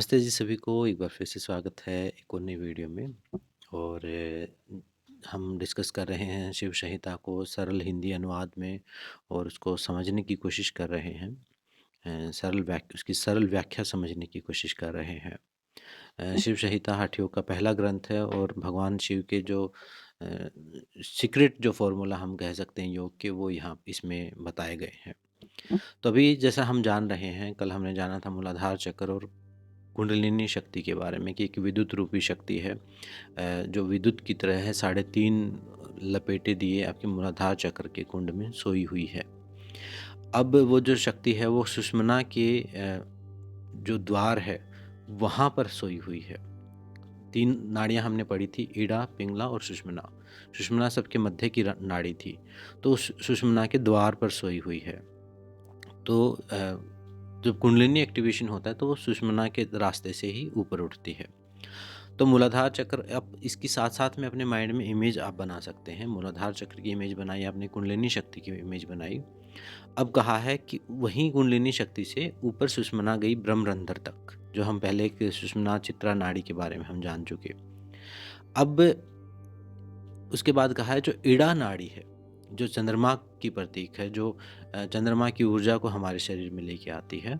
नमस्ते जी सभी को, एक बार फिर से स्वागत है एक और नई वीडियो में। और हम डिस्कस कर रहे हैं शिव संहिता को सरल हिंदी अनुवाद में और उसको समझने की कोशिश कर रहे हैं। उसकी सरल व्याख्या समझने की कोशिश कर रहे हैं। शिव संहिता हठयोग का पहला ग्रंथ है और भगवान शिव के जो सीक्रेट जो फॉर्मूला हम कह सकते हैं योग के, वो यहाँ इसमें बताए गए हैं। तो अभी जैसा हम जान रहे हैं, कल हमने जाना था मूलाधार चक्र और कुंडलिनी शक्ति के बारे में कि एक विद्युत रूपी शक्ति है, जो विद्युत की तरह है, 3.5 लपेटे दिए आपके मूलाधार चक्र के कुंड में सोई हुई है। अब वो जो शक्ति है वो सुषुम्ना के जो द्वार है वहाँ पर सोई हुई है। 3 नाड़ियाँ हमने पढ़ी थी, इड़ा, पिंगला और सुषुम्ना। सुषुम्ना सबके मध्य की नाड़ी थी, तो उस सुषुम्ना के द्वार पर सोई हुई है। तो जब कुंडलिनी एक्टिवेशन होता है तो वो सुषुम्ना के रास्ते से ही ऊपर उठती है। तो मूलाधार चक्र, अब इसकी साथ-साथ में अपने माइंड में इमेज आप बना सकते हैं। मूलाधार चक्र की इमेज बनाई आपने, कुंडलिनी शक्ति की इमेज बनाई। अब कहा है कि वहीं कुंडलिनी शक्ति से ऊपर सुषुम्ना गई ब्रह्मरंध्र तक, जो हम पहले एक सुषुम्ना चित्रा नाड़ी के बारे में हम जान चुके। अब उसके बाद कहा है जो इड़ा नाड़ी है, जो चंद्रमा की प्रतीक है, जो चंद्रमा की ऊर्जा को हमारे शरीर में लेके आती है,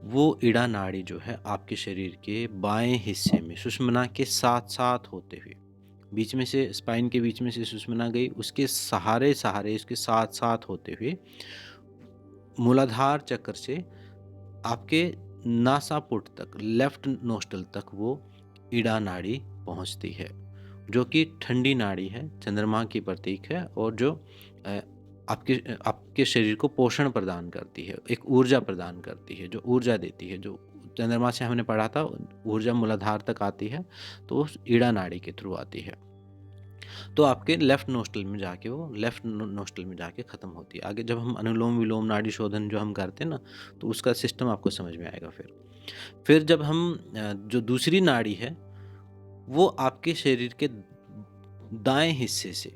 वो इड़ा नाड़ी जो है आपके शरीर के बाएं हिस्से में सुषुम्ना के साथ-साथ होते हुए, बीच में से स्पाइन के बीच में से सुषुम्ना गई, उसके सहारे-सहारे उसके साथ-साथ होते हुए मूलाधार चक्र से आपके नासापुट तक, लेफ्ट नोस्ट्रल तक वो इड़ा नाड़ी पहुंचती है, जो कि ठंडी नाड़ी है, चंद्रमा की प्रतीक है और जो अ, आपके शरीर को पोषण प्रदान करती है, एक ऊर्जा प्रदान करती है, जो ऊर्जा देती है। जो चंद्रमा से हमने पढ़ा था, ऊर्जा मूलाधार तक आती है तो उस इड़ा नाड़ी के थ्रू आती है। तो आपके लेफ्ट नोस्ट्रल में जाके वो लेफ्ट नोस्ट्रल में जाके ख़त्म होती है। आगे जब हम अनुलोम विलोम नाड़ी शोधन जो हम करते हैं ना, तो उसका सिस्टम आपको समझ में आएगा। फिर जब हम जो दूसरी नाड़ी है वो आपके शरीर के दाएं हिस्से से,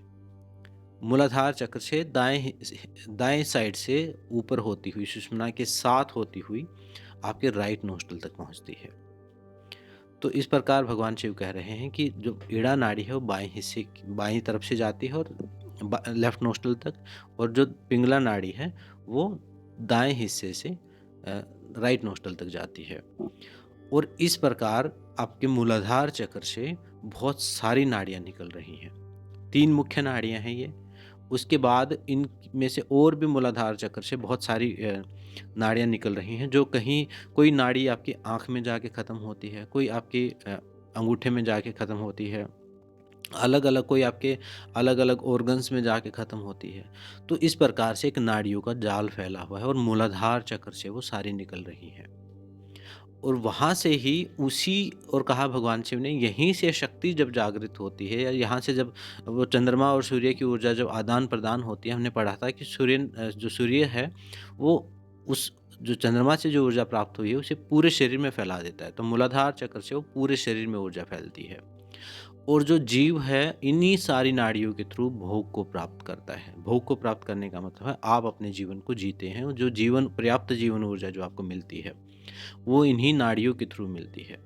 मूलाधार चक्र से दाएं साइड से ऊपर होती हुई, सुषुम्ना के साथ होती हुई आपके राइट नोस्ट्रल तक पहुंचती है। तो इस प्रकार भगवान शिव कह रहे हैं कि जो इड़ा नाड़ी है वो बाएं तरफ से जाती है और लेफ्ट नोस्ट्रल तक, और जो पिंगला नाड़ी है वो दाएं हिस्से से राइट नोस्ट्रल तक जाती है। और इस प्रकार आपके मूलाधार चक्र से बहुत सारी नाड़ियाँ निकल रही हैं। 3 मुख्य नाड़ियाँ हैं ये। उसके बाद इनमें से और भी मूलाधार चक्र से बहुत सारी नाड़ियाँ निकल रही हैं, जो कहीं कोई नाड़ी आपकी आँख में जाके ख़त्म होती है, कोई आपके अंगूठे में जाके ख़त्म होती है, अलग-अलग कोई आपके अलग-अलग ऑर्गन्स में जाके ख़त्म होती है। तो इस प्रकार से एक नाड़ियों का जाल फैला हुआ है और मूलाधार चक्र से वो सारी निकल रही हैं। और वहाँ से ही उसी और कहा भगवान शिव ने, यहीं से शक्ति जब जागृत होती है, या यहाँ से जब वो चंद्रमा और सूर्य की ऊर्जा जब आदान-प्रदान होती है, हमने पढ़ा था कि जो सूर्य है वो उस जो चंद्रमा से जो ऊर्जा प्राप्त हुई है उसे पूरे शरीर में फैला देता है। तो मूलाधार चक्र से वो पूरे शरीर में ऊर्जा फैलती है। और जो जीव है इन्हीं सारी नाड़ियों के थ्रू भोग को प्राप्त करता है। भोग को प्राप्त करने का मतलब है आप अपने जीवन को जीते हैं, और जो पर्याप्त जीवन ऊर्जा जो आपको मिलती है वो इन्हीं नाड़ियों के थ्रू मिलती है।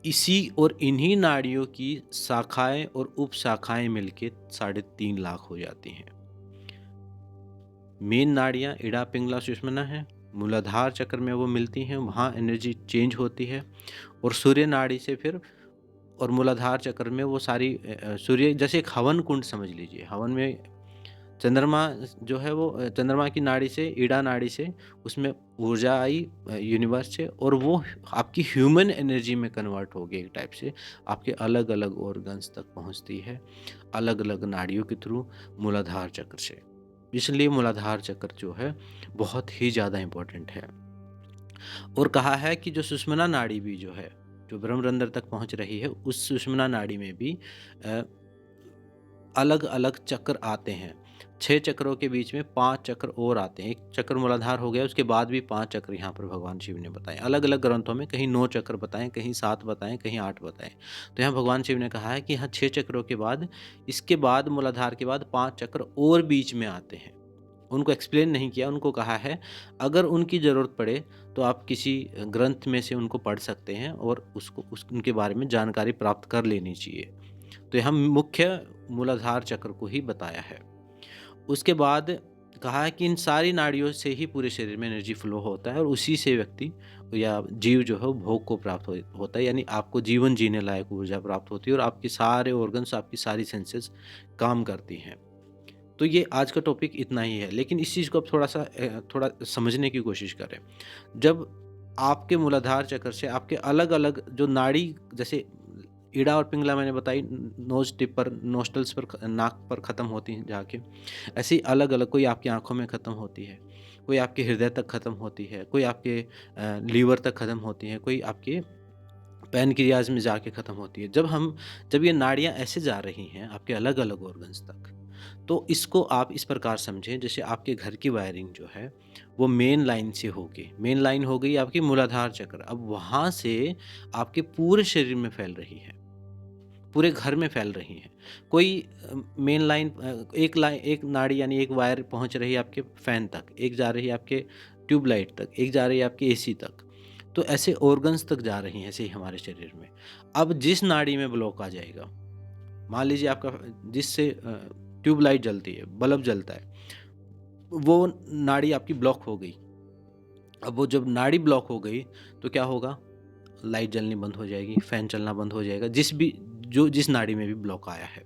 इसी और इन्हीं नाड़ियों की शाखाएं और उप शाखाएं मिलके 3.5 लाख हो जाती हैं। मेन नाड़ियाँ इड़ा, पिंगला, सुषुम्ना है। मूलाधार चक्र में वो मिलती हैं, वहाँ एनर्जी चेंज होती है। और सूर्य नाड़ी से फिर और मूलाधार चक्र में वो सारी सूर्य जैसे एक हवन कुंड समझ लीजिए। हवन में चंद्रमा जो है वो चंद्रमा की नाड़ी से, ईड़ा नाड़ी से उसमें ऊर्जा आई यूनिवर्स से, और वो आपकी ह्यूमन एनर्जी में कन्वर्ट हो गई एक टाइप से, आपके अलग-अलग ऑर्गन्स तक पहुंचती है, अलग-अलग नाड़ियों के थ्रू मूलाधार चक्र से। इसलिए मूलाधार चक्र जो है बहुत ही ज़्यादा इम्पोर्टेंट है। और कहा है कि जो सुषुम्ना नाड़ी भी जो है, जो ब्रह्मरंध्र तक पहुंच रही है, उस सुषुम्ना नाड़ी में भी अलग-अलग चक्र आते हैं। 6 चक्रों के बीच में 5 चक्र और आते हैं। एक चक्र मूलाधार हो गया, उसके बाद भी 5 चक्र यहाँ पर भगवान शिव ने बताए। अलग-अलग ग्रंथों में कहीं 9 चक्र बताएँ, कहीं 7 बताएँ, कहीं 8 बताएँ। तो यहाँ भगवान शिव ने कहा है कि यहाँ 6 चक्रों के बाद, इसके बाद मूलाधार के बाद 5 चक्र और बीच में आते हैं। उनको एक्सप्लेन नहीं किया, उनको कहा है अगर उनकी ज़रूरत पड़े तो आप किसी ग्रंथ में से उनको पढ़ सकते हैं और उसको उनके बारे में जानकारी प्राप्त कर लेनी चाहिए। तो यहाँ मुख्य मूलाधार चक्र को ही बताया है। उसके बाद कहा है कि इन सारी नाड़ियों से ही पूरे शरीर में एनर्जी फ्लो होता है और उसी से व्यक्ति या जीव जो है वो भोग को प्राप्त होता है, यानी आपको जीवन जीने लायक ऊर्जा प्राप्त होती है और आपके सारे ऑर्गन्स, आपकी सारी सेंसेस काम करती हैं। तो ये आज का टॉपिक इतना ही है, लेकिन इस चीज़ को अब थोड़ा समझने की कोशिश करें। जब आपके मूलाधार चक्र से आपके अलग-अलग जो नाड़ी, जैसे ईड़ा और पिंगला मैंने बताई नोज़ टिप पर, नोस्ट्रल्स पर, नाक पर ख़त्म होती हैं जाके। ऐसे ही अलग-अलग, कोई आपकी आँखों में ख़त्म होती है, कोई आपके हृदय तक ख़त्म होती है, कोई आपके लीवर तक ख़त्म होती है, कोई आपके पैनक्रियाज़ में जाके ख़त्म होती है। जब ये नाड़ियाँ ऐसे जा रही हैं आपके अलग-अलग ऑर्गन्स तक, तो इसको आप इस प्रकार समझें जैसे आपके घर की वायरिंग जो है वो मेन लाइन से होके, मेन लाइन हो गई आपकी मूलाधार चक्र, अब वहाँ से आपके पूरे शरीर में फैल रही है, पूरे घर में फैल रही हैं। कोई मेन लाइन, एक नाड़ी यानी एक वायर पहुँच रही है आपके फ़ैन तक, एक जा रही है आपके ट्यूबलाइट तक, एक जा रही है आपके एसी तक। तो ऐसे ऑर्गन्स तक जा रही हैं ऐसे ही हमारे शरीर में। अब जिस नाड़ी में ब्लॉक आ जाएगा, मान लीजिए आपका जिससे ट्यूबलाइट जलती है, बल्ब जलता है, वो नाड़ी आपकी ब्लॉक हो गई। अब वो जब नाड़ी ब्लॉक हो गई तो क्या होगा? लाइट जलनी बंद हो जाएगी, फ़ैन चलना बंद हो जाएगा, जिस नाड़ी में भी ब्लॉक आया है।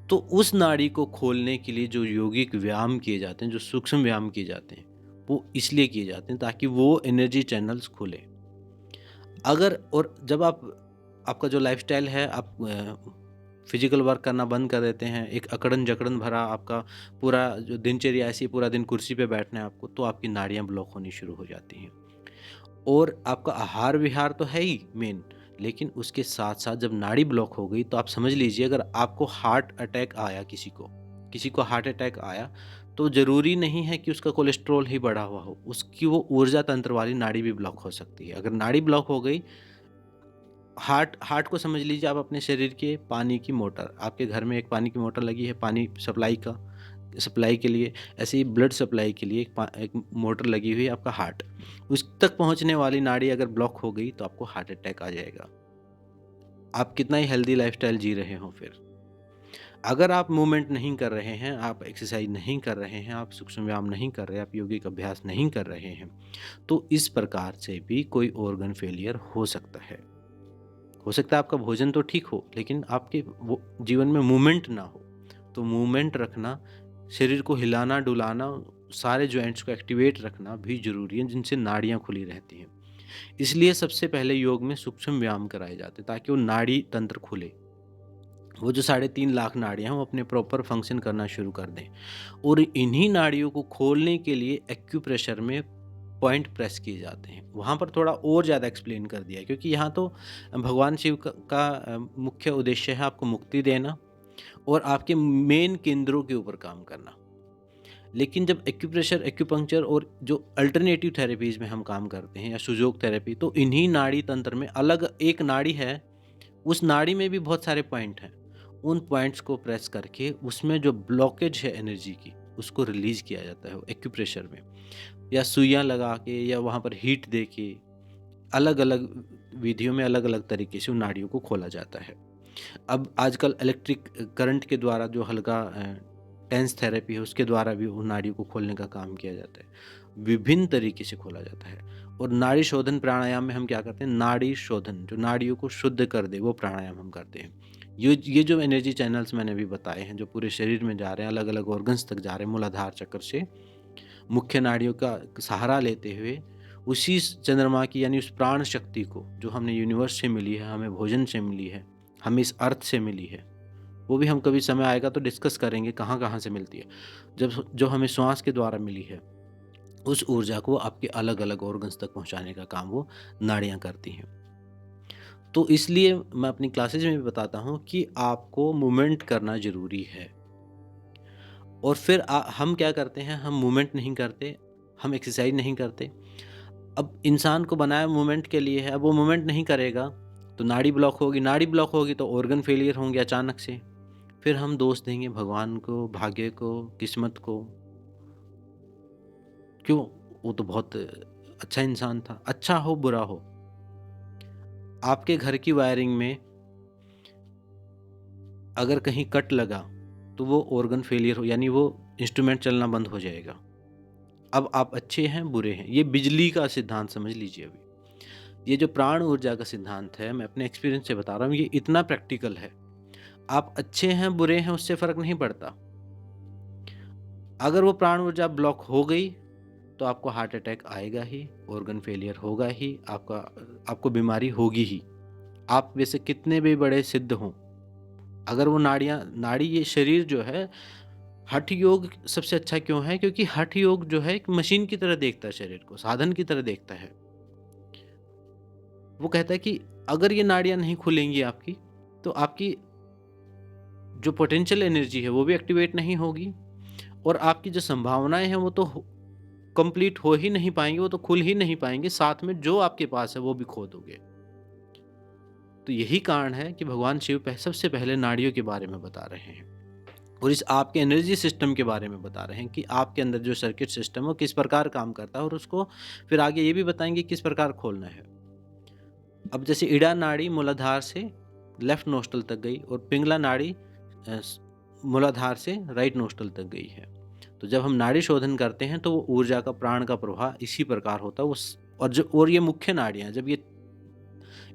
तो उस नाड़ी को खोलने के लिए जो यौगिक व्यायाम किए जाते हैं, जो सूक्ष्म व्यायाम किए जाते हैं, वो इसलिए किए जाते हैं ताकि वो एनर्जी चैनल्स खुलें। अगर और जब आपका जो लाइफ़स्टाइल है, आप फिज़िकल वर्क करना बंद कर देते हैं, एक अकड़न-जकड़न भरा आपका पूरा जो दिनचर्या ऐसी पूरा दिन कुर्सी पे बैठना है आपको, तो आपकी नाड़ियाँ ब्लॉक होनी शुरू हो जाती हैं। और आपका आहार-विहार तो है ही मेन, लेकिन उसके साथ-साथ जब नाड़ी ब्लॉक हो गई तो आप समझ लीजिए अगर आपको हार्ट अटैक आया, किसी को हार्ट अटैक आया, तो ज़रूरी नहीं है कि उसका कोलेस्ट्रॉल ही बढ़ा हुआ हो, उसकी वो ऊर्जा तंत्र वाली नाड़ी भी ब्लॉक हो सकती है। अगर नाड़ी ब्लॉक हो गई, हार्ट हार्ट को समझ लीजिए आप अपने शरीर के पानी की मोटर, आपके घर में एक पानी की मोटर लगी है पानी सप्लाई के लिए, ऐसे ही ब्लड सप्लाई के लिए एक मोटर लगी हुई है आपका हार्ट। उस तक पहुँचने वाली नाड़ी अगर ब्लॉक हो गई तो आपको हार्ट अटैक आ जाएगा। आप कितना ही हेल्दी लाइफ़स्टाइल जी रहे हों फिर। अगर आप मूवमेंट नहीं कर रहे हैं, आप एक्सरसाइज़ नहीं कर रहे हैं, आप सूक्ष्म व्यायाम नहीं कर रहे, आप यौगिक अभ्यास नहीं कर रहे हैं, तो इस प्रकार से भी कोई ऑर्गन फेलियर हो सकता है। हो सकता है आपका भोजन तो ठीक हो, लेकिन आपके वो जीवन में मूवमेंट ना हो। तो मूवमेंट रखना, शरीर को हिलाना-डुलाना, सारे जॉइंट्स को एक्टिवेट रखना भी ज़रूरी है, जिनसे नाड़ियाँ खुली रहती हैं। इसलिए सबसे पहले योग में सूक्ष्म व्यायाम कराए जाते हैं, ताकि वो नाड़ी तंत्र खुले। वो जो 3.5 लाख नाड़ियाँ हैं, वो अपने प्रॉपर फंक्शन करना शुरू कर दें। और इन्हीं नाड़ियों को खोलने के लिए एक्यूप्रेशर में पॉइंट प्रेस किए जाते हैं। वहाँ पर थोड़ा और ज़्यादा एक्सप्लेन कर दिया है, क्योंकि यहाँ तो भगवान शिव का मुख्य उद्देश्य है आपको मुक्ति देना और आपके मेन केंद्रों के ऊपर काम करना। लेकिन जब एक्यूप्रेशर, एक्यूपंक्चर और जो अल्टरनेटिव थेरेपीज़ में हम काम करते हैं या सुजोग थेरेपी, तो इन्हीं नाड़ी तंत्र में अलग एक नाड़ी है, उस नाड़ी में भी बहुत सारे पॉइंट हैं। उन पॉइंट्स को प्रेस करके उसमें जो ब्लॉकेज है एनर्जी की, उसको रिलीज़ किया जाता है वो एक्यूप्रेशर में, या सुइयाँ लगा के या वहाँ पर हीट दे के, अलग-अलग विधियों में अलग-अलग तरीके से उन नाड़ियों को खोला जाता है। अब आजकल इलेक्ट्रिक करंट के द्वारा जो हल्का टेंस थेरेपी है, उसके द्वारा भी उन नाड़ियों को खोलने का काम किया जाता है। विभिन्न तरीके से खोला जाता है। और नाड़ी शोधन प्राणायाम में हम क्या करते हैं, नाड़ी शोधन, जो नाड़ियों को शुद्ध कर दे, वो प्राणायाम हम करते हैं। ये जो एनर्जी चैनल्स मैंने अभी बताए हैं, जो पूरे शरीर में जा रहे हैं, अलग-अलग ऑर्गन्स तक जा रहे हैं, मूलाधार चक्र से मुख्य नाड़ियों का सहारा लेते हुए, उसी चंद्रमा की यानी उस प्राण शक्ति को जो हमने यूनिवर्स से मिली है, हमें भोजन से मिली है, हमें इस अर्थ से मिली है, वो भी हम कभी समय आएगा तो डिस्कस करेंगे कहाँ-कहाँ से मिलती है। जब जो हमें श्वास के द्वारा मिली है, उस ऊर्जा को आपके अलग-अलग ऑर्गन्स तक पहुँचाने का काम वो नाड़ियाँ करती हैं। तो इसलिए मैं अपनी क्लासेज़ में भी बताता हूँ कि आपको मूवमेंट करना ज़रूरी है। और फिर हम क्या करते हैं, हम मूवमेंट नहीं करते, हम एक्सरसाइज़ नहीं करते। अब इंसान को बनाया मूवमेंट के लिए है, अब वो मूवमेंट नहीं करेगा, तो नाड़ी ब्लॉक होगी तो ऑर्गन फेलियर होंगे अचानक से। फिर हम दोष देंगे भगवान को, भाग्य को, किस्मत को। क्यों? वो तो बहुत अच्छा इंसान था। अच्छा हो, बुरा हो, आपके घर की वायरिंग में अगर कहीं कट लगा, तो वो ऑर्गन फेलियर हो, यानी वो इंस्ट्रूमेंट चलना बंद हो जाएगा। अब आप अच्छे हैं, बुरे हैं, ये बिजली का सिद्धांत समझ लीजिए अभी। ये जो प्राण ऊर्जा का सिद्धांत है, मैं अपने एक्सपीरियंस से बता रहा हूँ, ये इतना प्रैक्टिकल है। आप अच्छे हैं, बुरे हैं, उससे फ़र्क नहीं पड़ता। अगर वो प्राण ऊर्जा ब्लॉक हो गई, तो आपको हार्ट अटैक आएगा ही, ऑर्गन फेलियर होगा ही, आपको बीमारी होगी ही। आप वैसे कितने भी बड़े सिद्ध हों, अगर वो नाड़ी ये शरीर जो है, हठ योग सबसे अच्छा क्यों है? क्योंकि हठ योग जो है एक मशीन की तरह देखता है शरीर को, साधन की तरह देखता है। वो कहता है कि अगर ये नाड़ियाँ नहीं खुलेंगी आपकी, तो आपकी जो पोटेंशियल एनर्जी है वो भी एक्टिवेट नहीं होगी, और आपकी जो संभावनाएँ हैं वो तो कंप्लीट हो ही नहीं पाएँगी, वो तो खुल ही नहीं पाएँगी, साथ में जो आपके पास है वो भी खो दोगे। तो यही कारण है कि भगवान शिव सबसे पहले नाड़ियों के बारे में बता रहे हैं, और इस आपके एनर्जी सिस्टम के बारे में बता रहे हैं कि आपके अंदर जो सर्किट सिस्टम है वो किस प्रकार काम करता है, और उसको फिर आगे ये भी बताएँगे किस प्रकार खोलना है। अब जैसे इड़ा नाड़ी मूलाधार से लेफ्ट नोस्ट्रल तक गई, और पिंगला नाड़ी मूलाधार से राइट नोस्ट्रल तक गई है। तो जब हम नाड़ी शोधन करते हैं तो वो ऊर्जा का, प्राण का प्रवाह इसी प्रकार होता है। और ये मुख्य नाड़ियाँ, जब ये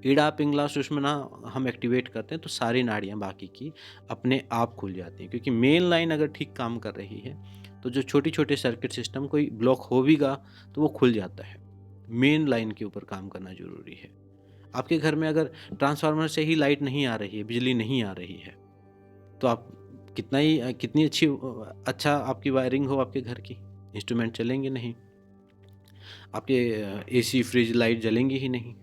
इड़ा, पिंगला, सुषुम्ना हम एक्टिवेट करते हैं तो सारी नाड़ियाँ बाकी की अपने आप खुल जाती हैं, क्योंकि मेन लाइन अगर ठीक काम कर रही है तो जो छोटे-छोटे सर्किट सिस्टम कोई ब्लॉक हो भीगा तो वो खुल जाता है। मेन लाइन के ऊपर काम करना ज़रूरी है। आपके घर में अगर ट्रांसफार्मर से ही लाइट नहीं आ रही है, बिजली नहीं आ रही है, तो आप कितनी अच्छा आपकी वायरिंग हो आपके घर की, इंस्ट्रूमेंट चलेंगे नहीं। आपके एसी, फ्रिज, लाइट जलेंगी ही नहीं।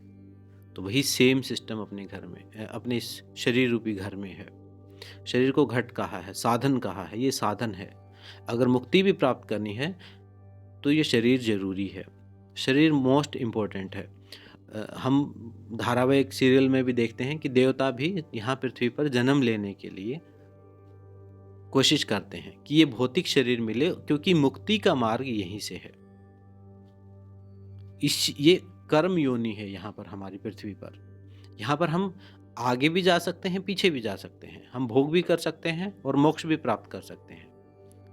तो वही सेम सिस्टम अपने घर में, अपने इस शरीर रूपी घर में है। शरीर को घट कहा है, साधन कहा है, ये साधन है। अगर मुक्ति भी प्राप्त करनी है तो ये शरीर ज़रूरी है। शरीर मोस्ट इम्पोर्टेंट है। हम धारावाहिक सीरियल में भी देखते हैं कि देवता भी यहाँ पृथ्वी पर जन्म लेने के लिए कोशिश करते हैं कि ये भौतिक शरीर मिले, क्योंकि मुक्ति का मार्ग यहीं से है। ये कर्म योनि है यहाँ पर, हमारी पृथ्वी पर। यहाँ पर हम आगे भी जा सकते हैं, पीछे भी जा सकते हैं। हम भोग भी कर सकते हैं और मोक्ष भी प्राप्त कर सकते हैं।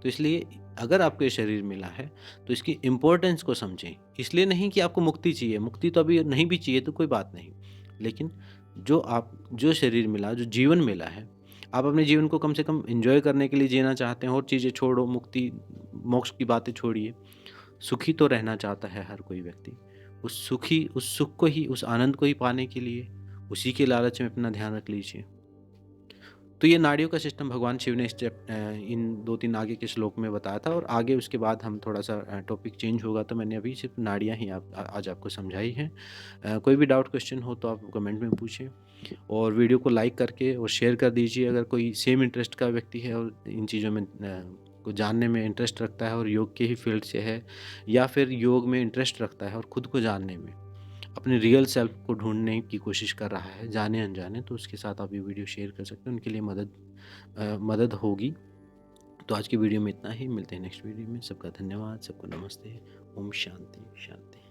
तो इसलिए अगर आपको ये शरीर मिला है तो इसकी इम्पोर्टेंस को समझें। इसलिए नहीं कि आपको मुक्ति चाहिए, मुक्ति तो अभी नहीं भी चाहिए तो कोई बात नहीं। लेकिन जो शरीर मिला, जो जीवन मिला है, आप अपने जीवन को कम से कम एन्जॉय करने के लिए जीना चाहते हैं, और चीज़ें छोड़ो, मुक्ति, मोक्ष की बातें छोड़िए। सुखी तो रहना चाहता है हर कोई व्यक्ति। उस सुख को ही, उस आनंद को ही पाने के लिए उसी के लालच में अपना ध्यान रख लीजिए। तो ये नाड़ियों का सिस्टम भगवान शिव ने इन 2-3 आगे के श्लोक में बताया था, और आगे उसके बाद हम थोड़ा-सा टॉपिक चेंज होगा, तो मैंने अभी सिर्फ नाड़ियाँ ही आज आपको समझाई हैं। कोई भी डाउट क्वेश्चन हो तो आप कमेंट में पूछें, और वीडियो को लाइक करके और शेयर कर दीजिए अगर कोई सेम इंटरेस्ट का व्यक्ति है और इन चीज़ों में को जानने में इंटरेस्ट रखता है और योग के ही फील्ड से है, या फिर योग में इंटरेस्ट रखता है और खुद को जानने में, अपने रियल सेल्फ को ढूँढने की कोशिश कर रहा है, जाने-अनजाने, तो उसके साथ आप ये वीडियो शेयर कर सकते हैं, उनके लिए मदद होगी। तो आज की वीडियो में इतना ही, मिलते हैं नेक्स्ट वीडियो में। सबका धन्यवाद, सबको नमस्ते। ओम शांति, शांति।